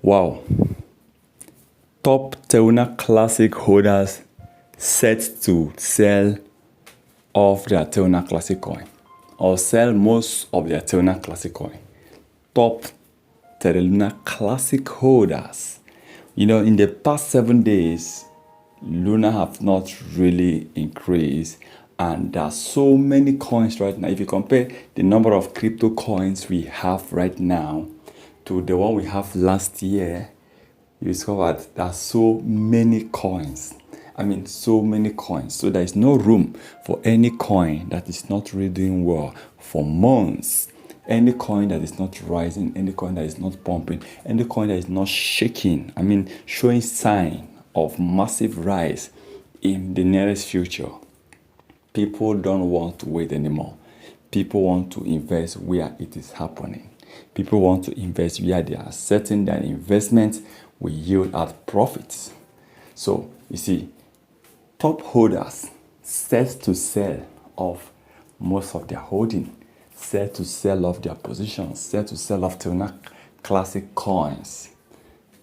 Wow. Top Teuna Classic holders set to sell off their Teuna Classic coin or sell most of their Teuna Classic coin. Top Terra Classic holders. You know, in the past 7 days, Luna have not really increased, and there are so many coins right now. If you compare the number of crypto coins we have right now to the one we have last year, you discover that there are so many coins. I mean, so many coins. So there is no room for any coin that is not really doing well for months. Any coin that is not rising, any coin that is not pumping, any coin that is not shaking, I mean, showing sign of massive rise in the nearest future. People don't want to wait anymore. People want to invest where it is happening. People want to invest where they are certain that investment will yield out profits. So, you see, top holders set to sell off most of their holding, set to sell off their positions, set to sell off Teuna Classic coins.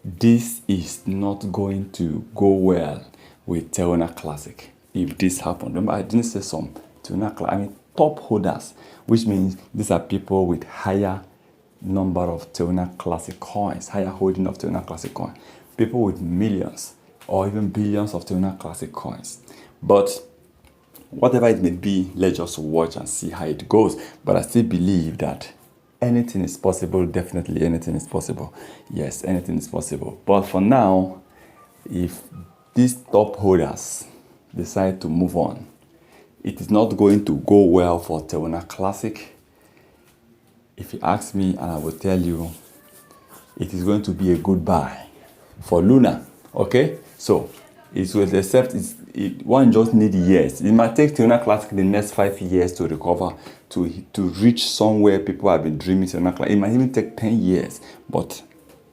This is not going to go well with Teuna Classic if this happens. Remember, I didn't say some Teuna Classic, I mean top holders, which means these are people with higher number of Teuna Classic coins, higher holding of Teuna Classic coin, people with millions or even billions of Teuna Classic coins. But whatever it may be, let's just watch and see how it goes. But I still believe that anything is possible. Definitely anything is possible. Yes, anything is possible. But for now, if these top holders decide to move on, it is not going to go well for Teuna Classic. If you ask me, and I will tell you, it is going to be a good buy for Luna. Okay? So, it will accept one just need years. It might take Teuna Classic the next 5 years to recover, to reach somewhere people have been dreaming Teuna Classic. It might even take 10 years. But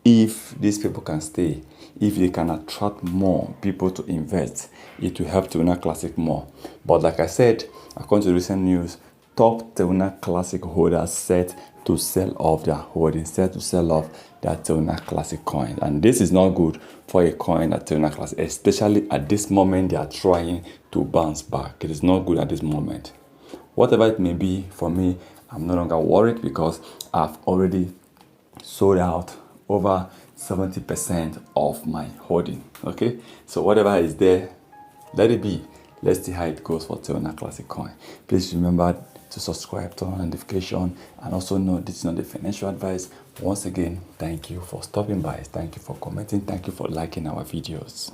if these people can stay, if they can attract more people to invest, it will help Teuna Classic more. But like I said, according to recent news, top Teuna Classic holders set to sell off their holdings, set to sell off their Teuna Classic coin. And this is not good for a coin at Teuna Classic, especially at this moment they are trying to bounce back. It is not good at this moment. Whatever it may be, for me, I'm no longer worried because I've already sold out over 70% of my holding. Okay, so whatever is there, let it be. Let's see how it goes for Teuna Classic coin. Please remember to subscribe, turn on notification, and also know this is not a financial advice. Once again, thank you for stopping by. Thank you for commenting. Thank you for liking our videos.